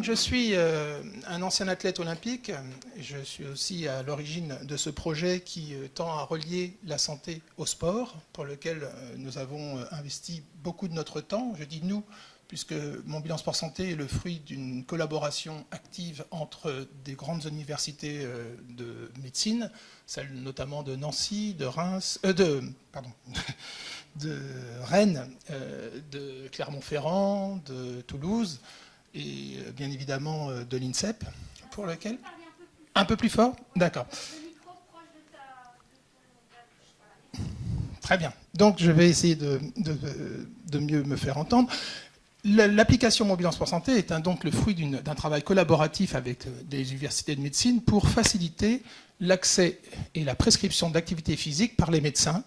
Donc je suis un ancien athlète olympique. Je suis aussi à l'origine de ce projet qui tend à relier la santé au sport, pour lequel nous avons investi beaucoup de notre temps. Je dis nous, puisque mon bilan sport santé est le fruit d'une collaboration active entre des grandes universités de médecine, celles notamment de Nancy, de Reims, de Rennes, de Clermont-Ferrand, de Toulouse, et bien évidemment de l'INSEP, pour lequel... Un peu plus fort. D'accord. Très bien. Donc je vais essayer de mieux me faire entendre. L'application Mon Bilan Sport Santé est donc le fruit d'un travail collaboratif avec des universités de médecine pour faciliter l'accès et la prescription d'activité physique par les médecins,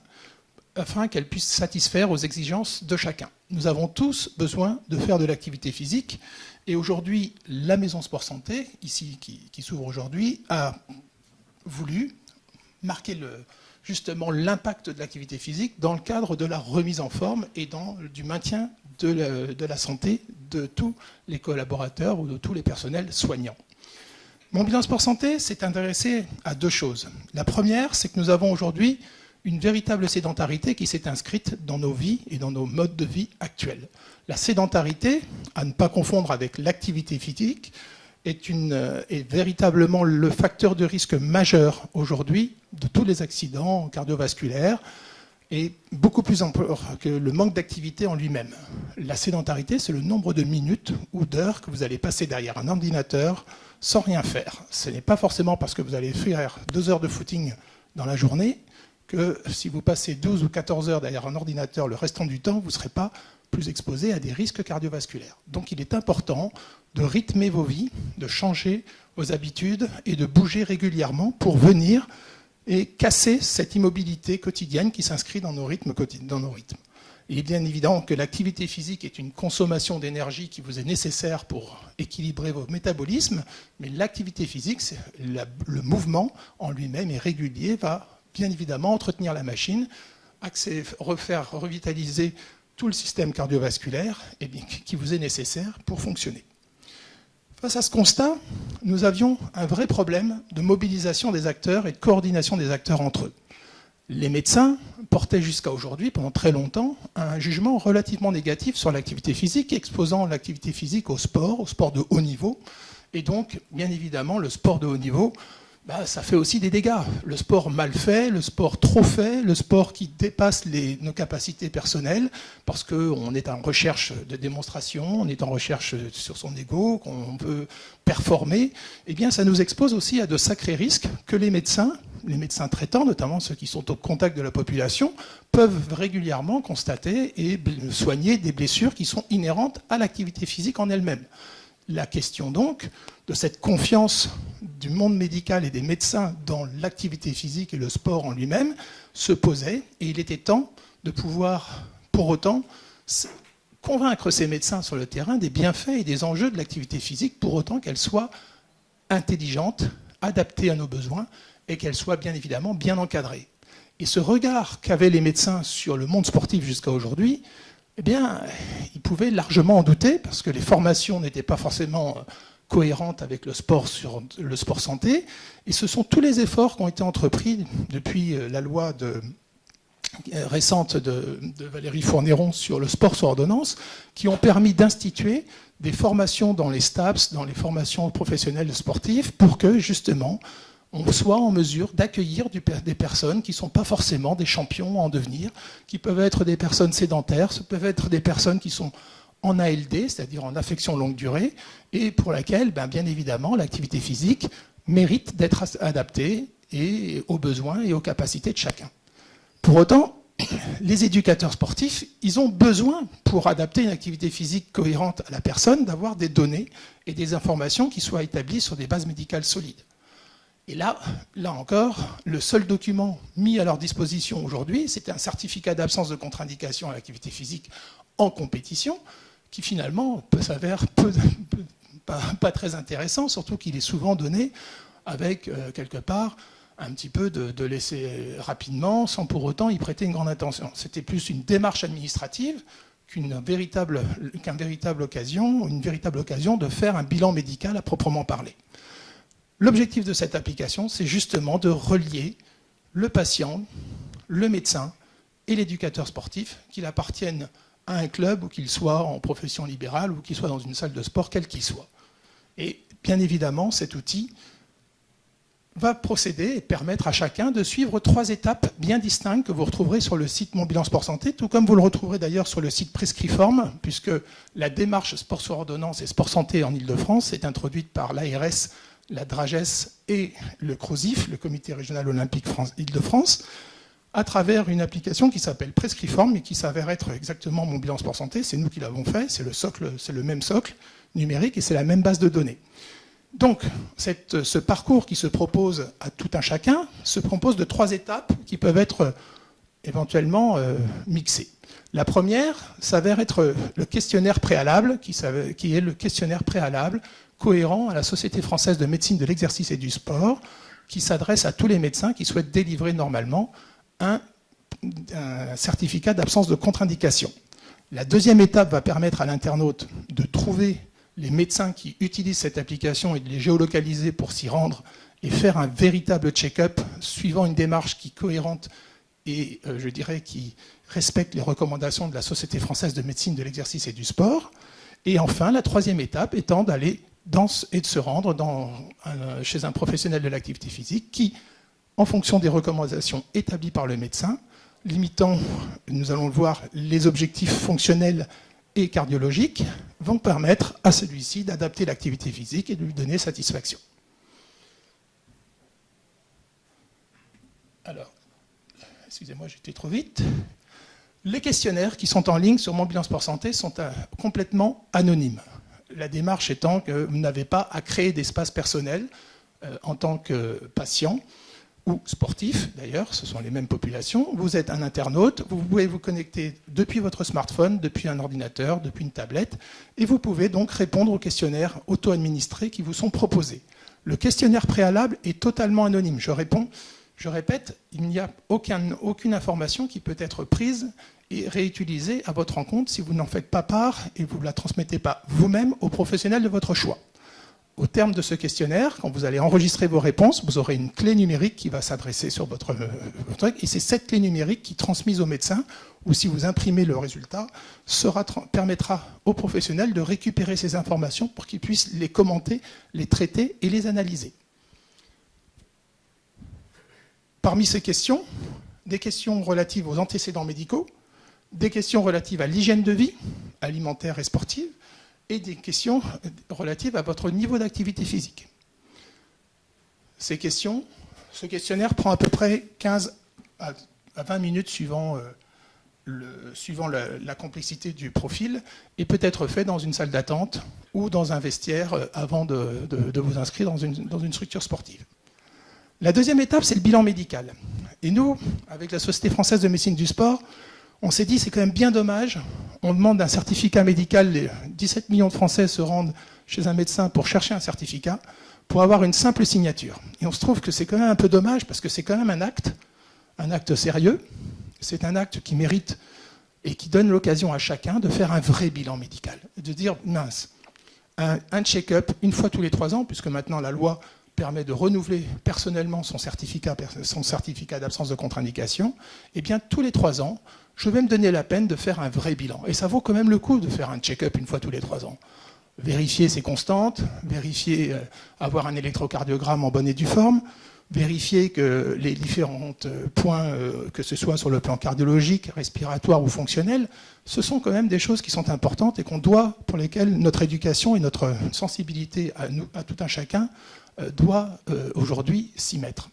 afin qu'elle puisse satisfaire aux exigences de chacun. Nous avons tous besoin de faire de l'activité physique, et aujourd'hui, la Maison Sport Santé, ici, qui s'ouvre aujourd'hui, a voulu marquer justement l'impact de l'activité physique dans le cadre de la remise en forme et du maintien de la santé de tous les collaborateurs ou de tous les personnels soignants. Mon Bilan Sport Santé s'est intéressé à deux choses. La première, c'est que nous avons aujourd'hui une véritable sédentarité qui s'est inscrite dans nos vies et dans nos modes de vie actuels. La sédentarité, à ne pas confondre avec l'activité physique, est véritablement le facteur de risque majeur aujourd'hui de tous les accidents cardiovasculaires et beaucoup plus ample que le manque d'activité en lui-même. La sédentarité, c'est le nombre de minutes ou d'heures que vous allez passer derrière un ordinateur sans rien faire. Ce n'est pas forcément parce que vous allez faire 2 heures de footing dans la journée que si vous passez 12 ou 14 heures derrière un ordinateur le restant du temps, vous ne serez pas plus exposé à des risques cardiovasculaires. Donc il est important de rythmer vos vies, de changer vos habitudes et de bouger régulièrement pour venir et casser cette immobilité quotidienne qui s'inscrit dans nos rythmes. Il est bien évident que l'activité physique est une consommation d'énergie qui vous est nécessaire pour équilibrer vos métabolismes, mais l'activité physique, le mouvement en lui-même est régulier, va bien évidemment entretenir la machine, revitaliser tout le système cardiovasculaire qui vous est nécessaire pour fonctionner. Face à ce constat, nous avions un vrai problème de mobilisation des acteurs et de coordination des acteurs entre eux. Les médecins portaient jusqu'à aujourd'hui, pendant très longtemps, un jugement relativement négatif sur l'activité physique, exposant l'activité physique au sport de haut niveau. Et donc, bien évidemment, le sport de haut niveau, ça fait aussi des dégâts. Le sport mal fait, le sport trop fait, le sport qui dépasse nos capacités personnelles, parce qu'on est en recherche de démonstration, on est en recherche sur son ego, qu'on veut performer, eh bien ça nous expose aussi à de sacrés risques que les médecins traitants, notamment ceux qui sont au contact de la population, peuvent régulièrement constater et soigner des blessures qui sont inhérentes à l'activité physique en elle-même. La question donc de cette confiance du monde médical et des médecins dans l'activité physique et le sport en lui-même se posait, et il était temps de pouvoir, pour autant, convaincre ces médecins sur le terrain des bienfaits et des enjeux de l'activité physique, pour autant qu'elle soit intelligente, adaptée à nos besoins, et qu'elle soit bien évidemment bien encadrée. Et ce regard qu'avaient les médecins sur le monde sportif jusqu'à aujourd'hui, eh bien, ils pouvaient largement en douter, parce que les formations n'étaient pas forcément cohérentes avec le sport santé, et ce sont tous les efforts qui ont été entrepris depuis la loi récente de Valérie Fournéron sur le sport sur ordonnance, qui ont permis d'instituer des formations dans les STAPS, dans les formations professionnelles sportives, pour que justement on soit en mesure d'accueillir des personnes qui ne sont pas forcément des champions en devenir, qui peuvent être des personnes sédentaires, ce peuvent être des personnes qui sont en ALD, c'est-à-dire en affection longue durée, et pour laquelle, bien évidemment, l'activité physique mérite d'être adaptée aux besoins et aux capacités de chacun. Pour autant, les éducateurs sportifs, ils ont besoin, pour adapter une activité physique cohérente à la personne, d'avoir des données et des informations qui soient établies sur des bases médicales solides. Et là encore, le seul document mis à leur disposition aujourd'hui, c'était un certificat d'absence de contre-indication à l'activité physique en compétition, qui finalement s'avère pas très intéressant, surtout qu'il est souvent donné avec, quelque part, un petit peu de laisser rapidement, sans pour autant y prêter une grande attention. C'était plus une démarche administrative qu'une véritable occasion de faire un bilan médical à proprement parler. L'objectif de cette application, c'est justement de relier le patient, le médecin et l'éducateur sportif, qu'il appartienne à un club ou qu'il soit en profession libérale ou qu'il soit dans une salle de sport, quel qu'il soit. Et bien évidemment, cet outil va procéder et permettre à chacun de suivre 3 étapes bien distinctes que vous retrouverez sur le site Mon Bilan Sport Santé, tout comme vous le retrouverez d'ailleurs sur le site Prescriform, puisque la démarche Sport sur ordonnance et Sport Santé en Ile-de-France est introduite par l'ARS, la DRAGES et le CROSIF, le Comité Régional Olympique Île-de-France, à travers une application qui s'appelle Prescriform et qui s'avère être exactement Mon Bilan Sport Santé. C'est nous qui l'avons fait, c'est le même socle numérique et c'est la même base de données. Donc, ce parcours qui se propose à tout un chacun se compose de 3 étapes qui peuvent être éventuellement mixées. La première s'avère être le questionnaire préalable, qui est le questionnaire préalable cohérent à la Société française de médecine de l'exercice et du sport, qui s'adresse à tous les médecins qui souhaitent délivrer normalement un certificat d'absence de contre-indication. La deuxième étape va permettre à l'internaute de trouver les médecins qui utilisent cette application et de les géolocaliser pour s'y rendre et faire un véritable check-up suivant une démarche qui est cohérente et, je dirais, qui respecte les recommandations de la Société française de médecine de l'exercice et du sport. Et enfin, la troisième étape étant d'aller et de se rendre chez un professionnel de l'activité physique qui, en fonction des recommandations établies par le médecin, limitant, nous allons le voir, les objectifs fonctionnels et cardiologiques, vont permettre à celui-ci d'adapter l'activité physique et de lui donner satisfaction. Alors, excusez-moi, j'étais trop vite. Les questionnaires qui sont en ligne sur Mon Bilan Sport Santé sont complètement anonymes. La démarche étant que vous n'avez pas à créer d'espace personnel en tant que patient ou sportif, d'ailleurs, ce sont les mêmes populations. Vous êtes un internaute, vous pouvez vous connecter depuis votre smartphone, depuis un ordinateur, depuis une tablette, et vous pouvez donc répondre aux questionnaires auto-administrés qui vous sont proposés. Le questionnaire préalable est totalement anonyme. Je répète, il n'y a aucune information qui peut être prise et réutilisée à votre rencontre si vous n'en faites pas part et vous ne la transmettez pas vous-même aux professionnels de votre choix. Au terme de ce questionnaire, quand vous allez enregistrer vos réponses, vous aurez une clé numérique qui va s'adresser sur votre truc, et c'est cette clé numérique qui, transmise au médecin, ou si vous imprimez le résultat, permettra aux professionnels de récupérer ces informations pour qu'ils puissent les commenter, les traiter et les analyser. Parmi ces questions, des questions relatives aux antécédents médicaux, des questions relatives à l'hygiène de vie, alimentaire et sportive, et des questions relatives à votre niveau d'activité physique. Ce questionnaire prend à peu près 15 à 20 minutes suivant la complexité du profil et peut être fait dans une salle d'attente ou dans un vestiaire avant de vous inscrire dans une structure sportive. La deuxième étape, c'est le bilan médical. Et nous, avec la Société française de médecine du sport, on s'est dit c'est quand même bien dommage, on demande un certificat médical, les 17 millions de Français se rendent chez un médecin pour chercher un certificat, pour avoir une simple signature. Et on se trouve que c'est quand même un peu dommage parce que c'est quand même un acte sérieux, c'est un acte qui mérite et qui donne l'occasion à chacun de faire un vrai bilan médical, de dire mince, un check-up une fois tous les 3 ans, puisque maintenant la loi permet de renouveler personnellement son certificat d'absence de contre-indication, et bien tous les 3 ans, je vais me donner la peine de faire un vrai bilan. Et ça vaut quand même le coup de faire un check-up une fois tous les 3 ans. Vérifier ses constantes, vérifier avoir un électrocardiogramme en bonne et due forme, vérifier que les différents points, que ce soit sur le plan cardiologique, respiratoire ou fonctionnel, ce sont quand même des choses qui sont importantes et pour lesquelles notre éducation et notre sensibilité à tout un chacun doit aujourd'hui s'y mettre.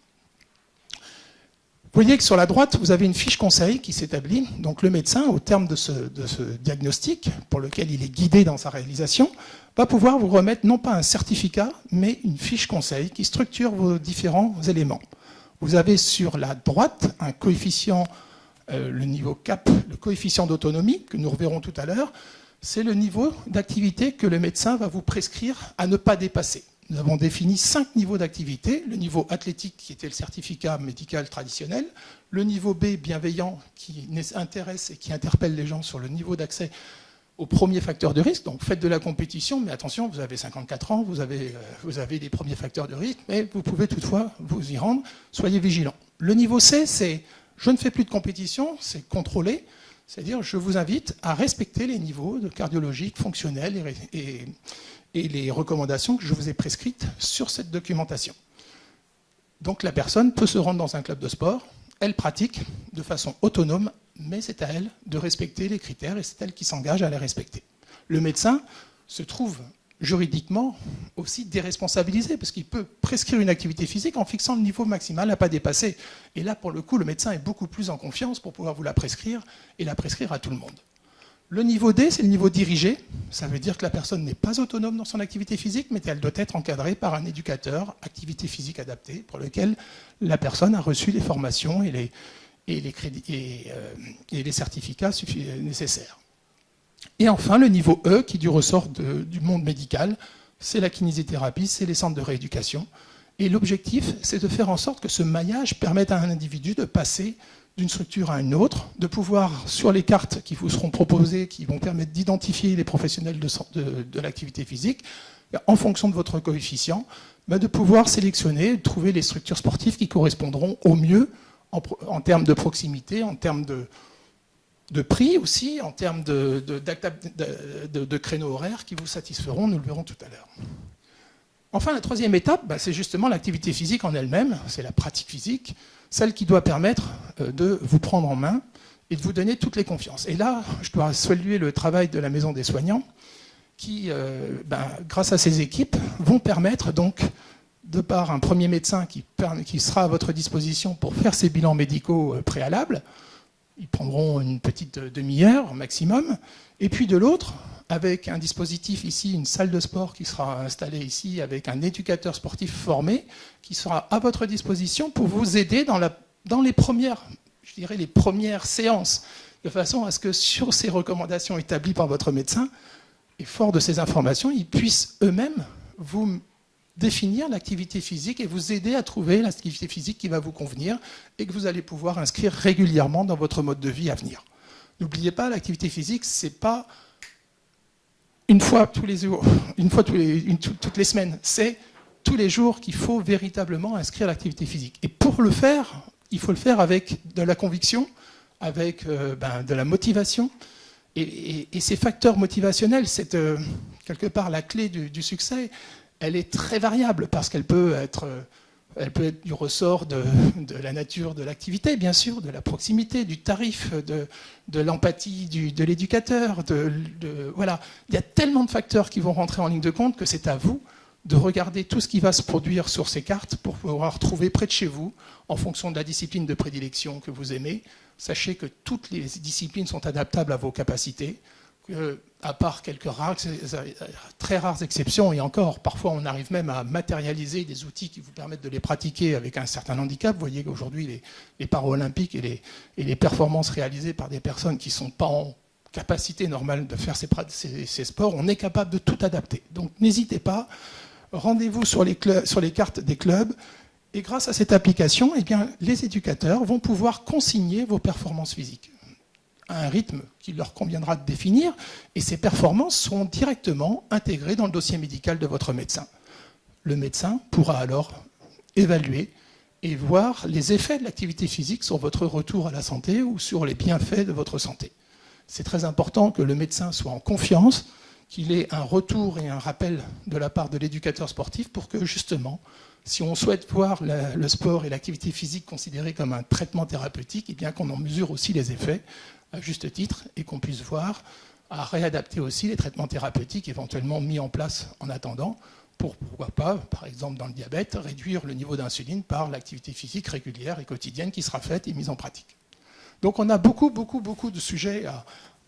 Vous voyez que sur la droite, vous avez une fiche conseil qui s'établit. Donc le médecin, au terme de ce diagnostic, pour lequel il est guidé dans sa réalisation, va pouvoir vous remettre non pas un certificat, mais une fiche conseil qui structure vos différents éléments. Vous avez sur la droite un coefficient, le niveau CAP, le coefficient d'autonomie, que nous reverrons tout à l'heure. C'est le niveau d'activité que le médecin va vous prescrire à ne pas dépasser. Nous avons défini 5 niveaux d'activité. Le niveau athlétique, qui était le certificat médical traditionnel. Le niveau B, bienveillant, qui intéresse et qui interpelle les gens sur le niveau d'accès aux premiers facteurs de risque. Donc faites de la compétition, mais attention, vous avez 54 ans, vous avez les premiers facteurs de risque, mais vous pouvez toutefois vous y rendre. Soyez vigilants. Le niveau C, c'est je ne fais plus de compétition, c'est contrôlé. C'est-à-dire, je vous invite à respecter les niveaux de cardiologiques, fonctionnels et les recommandations que je vous ai prescrites sur cette documentation. Donc la personne peut se rendre dans un club de sport, elle pratique de façon autonome, mais c'est à elle de respecter les critères et c'est elle qui s'engage à les respecter. Le médecin se trouve juridiquement aussi déresponsabilisé parce qu'il peut prescrire une activité physique en fixant le niveau maximal à ne pas dépasser. Et là, pour le coup, le médecin est beaucoup plus en confiance pour pouvoir vous la prescrire et la prescrire à tout le monde. Le niveau D, c'est le niveau dirigé. Ça veut dire que la personne n'est pas autonome dans son activité physique, mais elle doit être encadrée par un éducateur, activité physique adaptée, pour lequel la personne a reçu les formations et les certificats nécessaires. Et enfin, le niveau E, qui du ressort du monde médical, c'est la kinésithérapie, c'est les centres de rééducation. Et l'objectif, c'est de faire en sorte que ce maillage permette à un individu de passer d'une structure à une autre, de pouvoir, sur les cartes qui vous seront proposées, qui vont permettre d'identifier les professionnels de l'activité physique, en fonction de votre coefficient, de pouvoir sélectionner, de trouver les structures sportives qui correspondront au mieux en termes de proximité, en termes de prix aussi, en termes de créneaux horaires qui vous satisferont, nous le verrons tout à l'heure. Enfin, la troisième étape, c'est justement l'activité physique en elle-même, c'est la pratique physique, celle qui doit permettre de vous prendre en main et de vous donner toutes les confiances. Et là, je dois saluer le travail de la Maison des soignants qui, grâce à ces équipes, vont permettre donc, de par un premier médecin qui sera à votre disposition pour faire ces bilans médicaux préalables, ils prendront une petite demi-heure maximum, et puis de l'autre, avec un dispositif ici, une salle de sport qui sera installée ici, avec un éducateur sportif formé, qui sera à votre disposition pour vous aider dans les premières séances, de façon à ce que sur ces recommandations établies par votre médecin, et fort de ces informations, ils puissent eux-mêmes vous définir l'activité physique et vous aider à trouver l'activité physique qui va vous convenir et que vous allez pouvoir inscrire régulièrement dans votre mode de vie à venir. N'oubliez pas, l'activité physique, c'est pas une fois tous les jours, toutes les semaines, c'est tous les jours qu'il faut véritablement inscrire l'activité physique. Et pour le faire, il faut le faire avec de la conviction, avec de la motivation. Et ces facteurs motivationnels, c'est quelque part la clé du succès. Elle est très variable parce qu'elle peut être du ressort de la nature de l'activité, bien sûr, de la proximité, du tarif, de l'empathie de l'éducateur. Voilà. Il y a tellement de facteurs qui vont rentrer en ligne de compte que c'est à vous de regarder tout ce qui va se produire sur ces cartes pour pouvoir trouver près de chez vous, en fonction de la discipline de prédilection que vous aimez. Sachez que toutes les disciplines sont adaptables à vos capacités. À part quelques très rares exceptions, et encore, parfois on arrive même à matérialiser des outils qui vous permettent de les pratiquer avec un certain handicap. Vous voyez qu'aujourd'hui, les para-olympiques et les performances réalisées par des personnes qui ne sont pas en capacité normale de faire ces sports, on est capable de tout adapter. Donc n'hésitez pas, rendez-vous sur les cartes des clubs, et grâce à cette application, les éducateurs vont pouvoir consigner vos performances physiques à un rythme qu'il leur conviendra de définir, et ces performances seront directement intégrées dans le dossier médical de votre médecin. Le médecin pourra alors évaluer et voir les effets de l'activité physique sur votre retour à la santé ou sur les bienfaits de votre santé. C'est très important que le médecin soit en confiance, qu'il ait un retour et un rappel de la part de l'éducateur sportif pour que justement, si on souhaite voir le sport et l'activité physique considérés comme un traitement thérapeutique, et bien qu'on en mesure aussi les effets à juste titre et qu'on puisse voir à réadapter aussi les traitements thérapeutiques éventuellement mis en place en attendant pour, pourquoi pas, par exemple dans le diabète, réduire le niveau d'insuline par l'activité physique régulière et quotidienne qui sera faite et mise en pratique. Donc on a beaucoup de sujets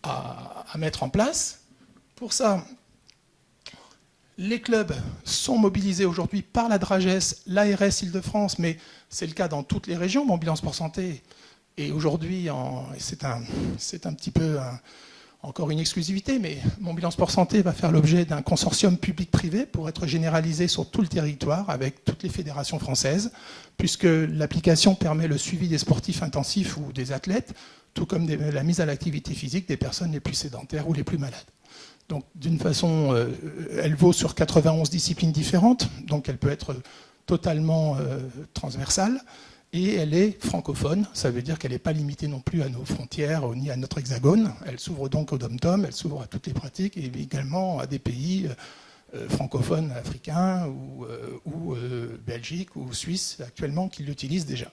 à mettre en place. Pour ça, les clubs sont mobilisés aujourd'hui par la DRAGES, l'ARS Île-de-France, mais c'est le cas dans toutes les régions. Mon bilan sport santé est aujourd'hui, c'est un petit peu encore une exclusivité, mais Mon Bilan Sport Santé va faire l'objet d'un consortium public-privé pour être généralisé sur tout le territoire avec toutes les fédérations françaises, puisque l'application permet le suivi des sportifs intensifs ou des athlètes, tout comme la mise à l'activité physique des personnes les plus sédentaires ou les plus malades. Donc d'une façon, elle vaut sur 91 disciplines différentes, donc elle peut être totalement transversale, et elle est francophone, ça veut dire qu'elle n'est pas limitée non plus à nos frontières ni à notre hexagone. Elle s'ouvre donc au dom-tom, elle s'ouvre à toutes les pratiques et également à des pays francophones africains ou Belgique ou Suisse actuellement qui l'utilisent déjà.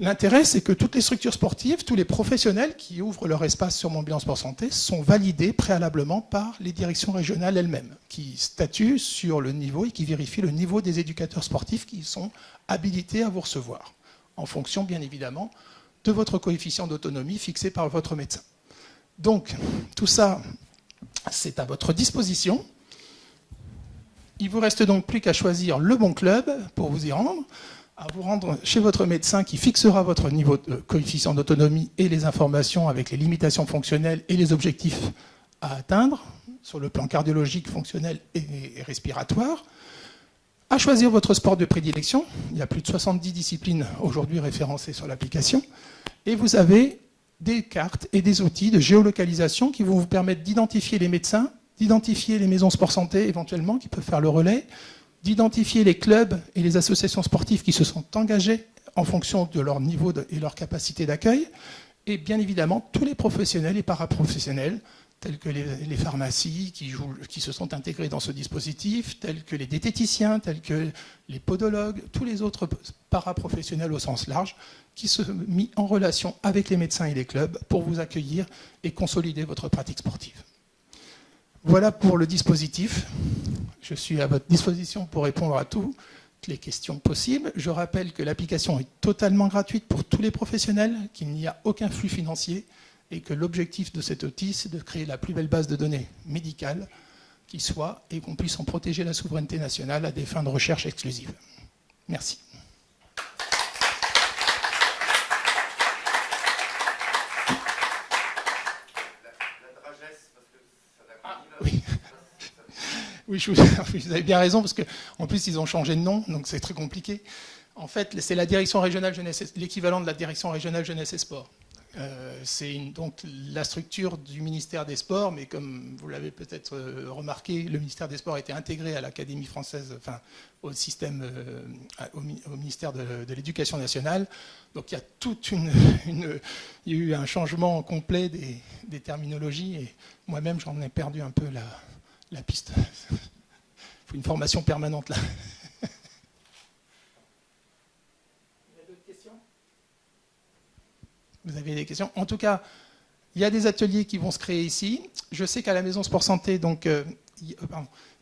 L'intérêt, c'est que toutes les structures sportives, tous les professionnels qui ouvrent leur espace sur Mon Bilan Sport Santé sont validés préalablement par les directions régionales elles-mêmes, qui statuent sur le niveau et qui vérifient le niveau des éducateurs sportifs qui sont habilités à vous recevoir, en fonction, bien évidemment, de votre coefficient d'autonomie fixé par votre médecin. Donc, tout ça, c'est à votre disposition. Il ne vous reste donc plus qu'à choisir le bon club pour vous y rendre, à vous rendre chez votre médecin qui fixera votre niveau de coefficient d'autonomie et les informations avec les limitations fonctionnelles et les objectifs à atteindre sur le plan cardiologique, fonctionnel et respiratoire, à choisir votre sport de prédilection. Il y a plus de 70 disciplines aujourd'hui référencées sur l'application et vous avez des cartes et des outils de géolocalisation qui vont vous permettre d'identifier les médecins, d'identifier les maisons sport santé éventuellement qui peuvent faire le relais, d'identifier les clubs et les associations sportives qui se sont engagés en fonction de leur niveau et leur capacité d'accueil, et bien évidemment tous les professionnels et paraprofessionnels, tels que les pharmacies qui se sont intégrés dans ce dispositif, tels que les diététiciens, tels que les podologues, tous les autres paraprofessionnels au sens large, qui se sont mis en relation avec les médecins et les clubs pour vous accueillir et consolider votre pratique sportive. Voilà pour le dispositif. Je suis à votre disposition pour répondre à toutes les questions possibles. Je rappelle que l'application est totalement gratuite pour tous les professionnels, qu'il n'y a aucun flux financier et que l'objectif de cet outil, c'est de créer la plus belle base de données médicale qui soit et qu'on puisse en protéger la souveraineté nationale à des fins de recherche exclusives. Merci. Oui, vous avez bien raison, parce qu'en plus, ils ont changé de nom, donc c'est très compliqué. En fait, c'est la direction régionale jeunesse, l'équivalent de la direction régionale jeunesse et sport. C'est donc la structure du ministère des Sports, mais comme vous l'avez peut-être remarqué, le ministère des Sports a été intégré à l'Académie française, enfin au système, au ministère de l'Éducation nationale. Donc il y a il y a eu un changement complet des terminologies, et moi-même j'en ai perdu un peu la piste. Il faut une formation permanente là. Vous avez des questions? En tout cas, il y a des ateliers qui vont se créer ici. Je sais qu'à la Maison Sport Santé, donc, il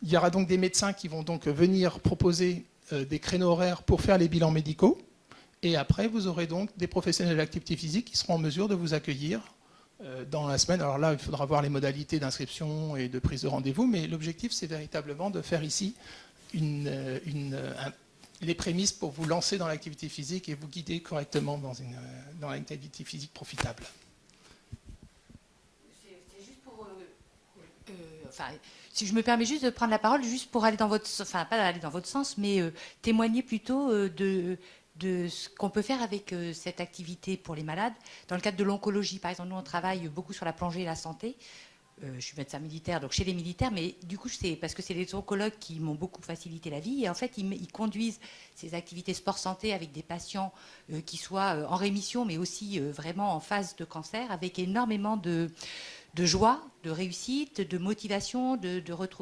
y aura donc des médecins qui vont donc venir proposer des créneaux horaires pour faire les bilans médicaux. Et après, vous aurez donc des professionnels de l'activité physique qui seront en mesure de vous accueillir dans la semaine. Alors là, il faudra voir les modalités d'inscription et de prise de rendez-vous, mais l'objectif, c'est véritablement de faire ici les prémices pour vous lancer dans l'activité physique et vous guider correctement dans l'activité physique profitable. C'est juste pour... si je me permets juste de prendre la parole, juste pour aller dans votre... Enfin, pas aller dans votre sens, mais témoigner plutôt de ce qu'on peut faire avec cette activité pour les malades. Dans le cadre de l'oncologie, par exemple, nous, on travaille beaucoup sur la plongée et la santé. Je suis médecin militaire, donc chez les militaires, mais du coup, c'est parce que c'est les oncologues qui m'ont beaucoup facilité la vie. Et en fait, ils conduisent ces activités sport-santé avec des patients qui soient en rémission, mais aussi vraiment en phase de cancer, avec énormément de joie, de réussite, de motivation,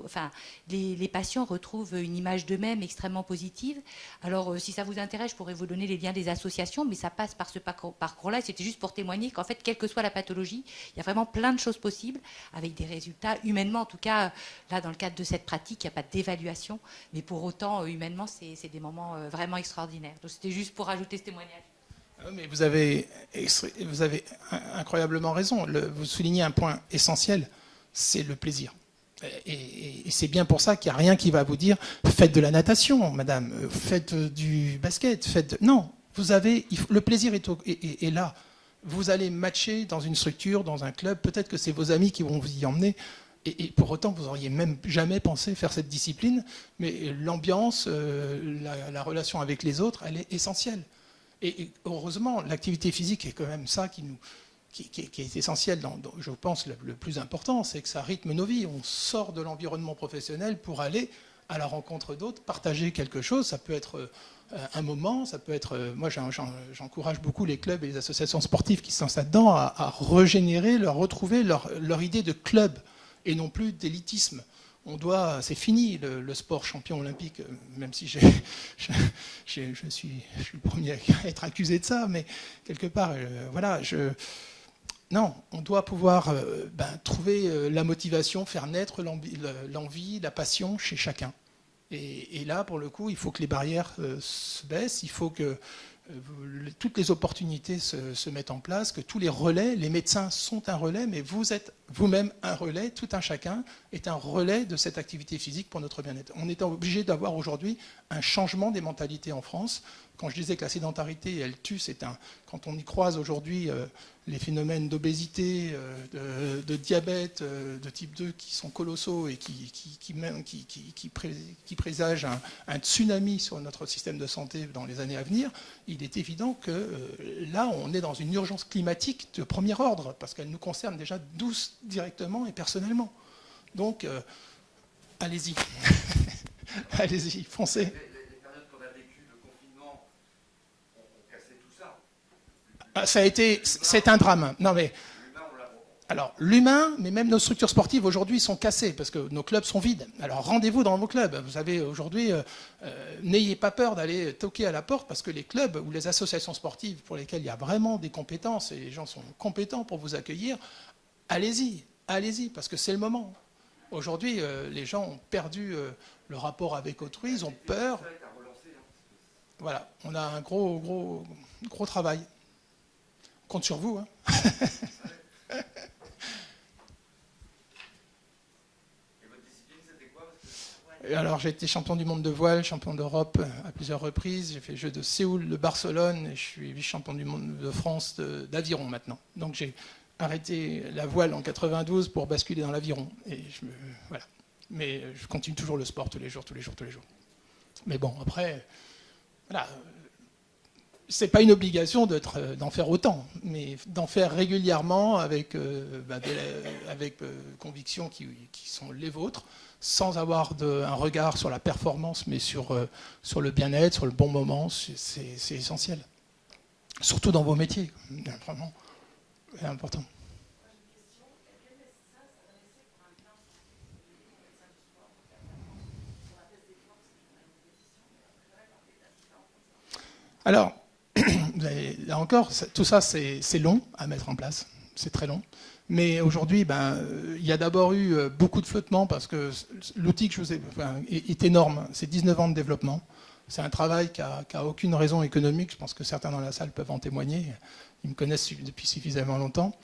enfin, les patients retrouvent une image d'eux-mêmes extrêmement positive. Alors, si ça vous intéresse, je pourrais vous donner les liens des associations, mais ça passe par ce parcours-là. C'était juste pour témoigner qu'en fait, quelle que soit la pathologie, il y a vraiment plein de choses possibles, avec des résultats, humainement, en tout cas, là, dans le cadre de cette pratique, il n'y a pas d'évaluation, mais pour autant, humainement, c'est des moments vraiment extraordinaires. Donc, c'était juste pour ajouter ce témoignage. Mais vous avez incroyablement raison. Vous soulignez un point essentiel, c'est le plaisir. Et c'est bien pour ça qu'il n'y a rien qui va vous dire « faites de la natation, madame, faites du basket, Non, le plaisir est là. Vous allez matcher dans une structure, dans un club, peut-être que c'est vos amis qui vont vous y emmener, et pour autant, vous n'auriez même jamais pensé faire cette discipline, mais l'ambiance, la relation avec les autres, elle est essentielle. Et heureusement, l'activité physique est quand même ça qui est essentiel, je pense, le plus important, c'est que ça rythme nos vies. On sort de l'environnement professionnel pour aller à la rencontre d'autres, partager quelque chose. Ça peut être un moment, ça peut être... Moi, j'encourage beaucoup les clubs et les associations sportives qui se lancent là-dedans à régénérer, retrouver leur idée de club et non plus d'élitisme. C'est fini le sport champion olympique, même si je suis le premier à être accusé de ça, mais quelque part, voilà, non, on doit pouvoir trouver la motivation, faire naître l'envie, la passion chez chacun. Et là, pour le coup, il faut que les barrières se baissent, il faut que toutes les opportunités se mettent en place, que tous les relais, les médecins sont un relais, mais vous êtes vous-même un relais, tout un chacun est un relais de cette activité physique pour notre bien-être. On est obligé d'avoir aujourd'hui un changement des mentalités en France. Quand je disais que la sédentarité, elle tue, quand on y croise aujourd'hui les phénomènes d'obésité, de diabète de type 2 qui sont colossaux et qui présagent un tsunami sur notre système de santé dans les années à venir, il est évident que là, on est dans une urgence climatique de premier ordre, parce qu'elle nous concerne déjà directement et personnellement. Donc, allez-y. Allez-y, foncez. C'est un drame. Non mais, alors l'humain, mais même nos structures sportives aujourd'hui sont cassées parce que nos clubs sont vides. Alors rendez-vous dans vos clubs. Vous savez aujourd'hui, n'ayez pas peur d'aller toquer à la porte parce que les clubs ou les associations sportives pour lesquelles il y a vraiment des compétences et les gens sont compétents pour vous accueillir, allez-y parce que c'est le moment. Aujourd'hui, les gens ont perdu le rapport avec autrui, ils ont peur. Voilà, on a un gros travail. On compte sur vous. Hein. Et votre discipline, c'était quoi? Alors, j'ai été champion du monde de voile, champion d'Europe à plusieurs reprises. J'ai fait les Jeux de Séoul, de Barcelone, et je suis vice-champion du monde de France d'aviron maintenant. Donc, j'ai arrêté la voile en 92 pour basculer dans l'aviron. Voilà. Mais je continue toujours le sport tous les jours. Mais bon, après, voilà. C'est pas une obligation d'en faire autant, mais d'en faire régulièrement avec convictions qui sont les vôtres, sans avoir un regard sur la performance, mais sur le bien-être, sur le bon moment. C'est essentiel. Surtout dans vos métiers, vraiment, c'est important. Alors, là encore, tout ça, c'est long à mettre en place. C'est très long. Mais aujourd'hui, il y a d'abord eu beaucoup de flottement parce que l'outil que je vous ai est énorme. C'est 19 ans de développement. C'est un travail qui a aucune raison économique. Je pense que certains dans la salle peuvent en témoigner. Ils me connaissent depuis suffisamment longtemps.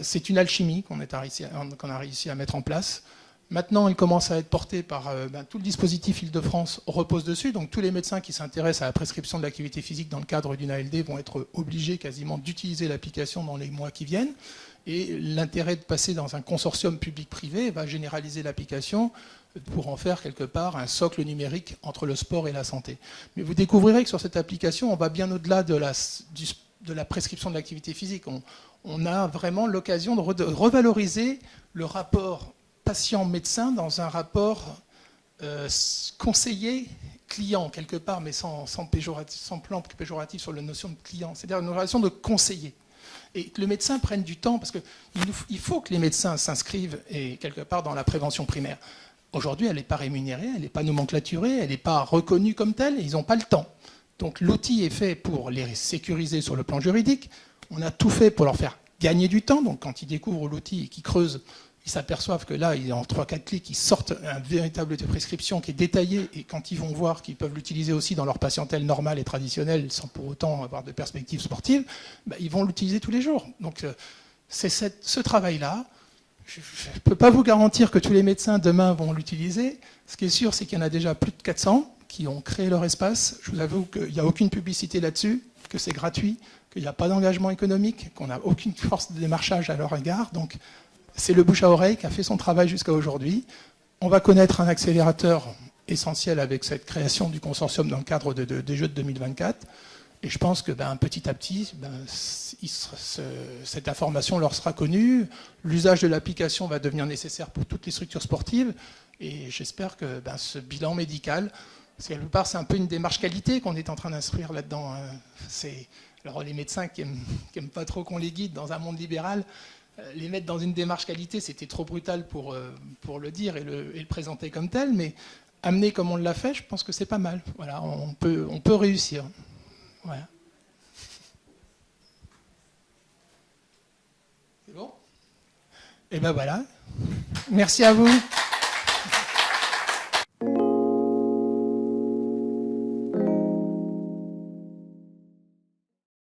C'est une alchimie qu'on a réussi à mettre en place. Maintenant, il commence à être porté par tout le dispositif Île-de-France repose dessus. Donc tous les médecins qui s'intéressent à la prescription de l'activité physique dans le cadre d'une ALD vont être obligés quasiment d'utiliser l'application dans les mois qui viennent. Et l'intérêt de passer dans un consortium public-privé va généraliser l'application pour en faire quelque part un socle numérique entre le sport et la santé. Mais vous découvrirez que sur cette application, on va bien au-delà de la prescription de l'activité physique. On a vraiment l'occasion de revaloriser le rapport patient-médecin dans un rapport conseiller-client, quelque part, mais sans plan péjoratif sur la notion de client. C'est-à-dire une relation de conseiller. Et que le médecin prenne du temps, parce qu'il faut que les médecins s'inscrivent quelque part dans la prévention primaire. Aujourd'hui, elle n'est pas rémunérée, elle n'est pas nomenclaturée, elle n'est pas reconnue comme telle, et ils n'ont pas le temps. Donc l'outil est fait pour les sécuriser sur le plan juridique. On a tout fait pour leur faire gagner du temps. Donc quand ils découvrent l'outil et qu'ils creusent, ils s'aperçoivent que là, en 3-4 clics, ils sortent un véritable de prescription qui est détaillé. Et quand ils vont voir qu'ils peuvent l'utiliser aussi dans leur patientèle normale et traditionnelle, sans pour autant avoir de perspectives sportives, ils vont l'utiliser tous les jours. Donc c'est ce travail-là. Je ne peux pas vous garantir que tous les médecins demain vont l'utiliser. Ce qui est sûr, c'est qu'il y en a déjà plus de 400 qui ont créé leur espace. Je vous avoue qu'il n'y a aucune publicité là-dessus, que c'est gratuit, qu'il n'y a pas d'engagement économique, qu'on n'a aucune force de démarchage à leur égard. Donc, c'est le bouche à oreille qui a fait son travail jusqu'à aujourd'hui. On va connaître un accélérateur essentiel avec cette création du consortium dans le cadre des Jeux de 2024. Et je pense que petit à petit, cette information leur sera connue. L'usage de l'application va devenir nécessaire pour toutes les structures sportives. Et j'espère que ce bilan médical, parce que quelque part, c'est un peu une démarche qualité qu'on est en train d'instruire là-dedans. Alors les médecins qui aiment pas trop qu'on les guide dans un monde libéral, les mettre dans une démarche qualité, c'était trop brutal pour le dire et le présenter comme tel. Mais amener comme on l'a fait, je pense que c'est pas mal. Voilà, on peut réussir. Voilà. C'est bon ? Et ben voilà. Merci à vous.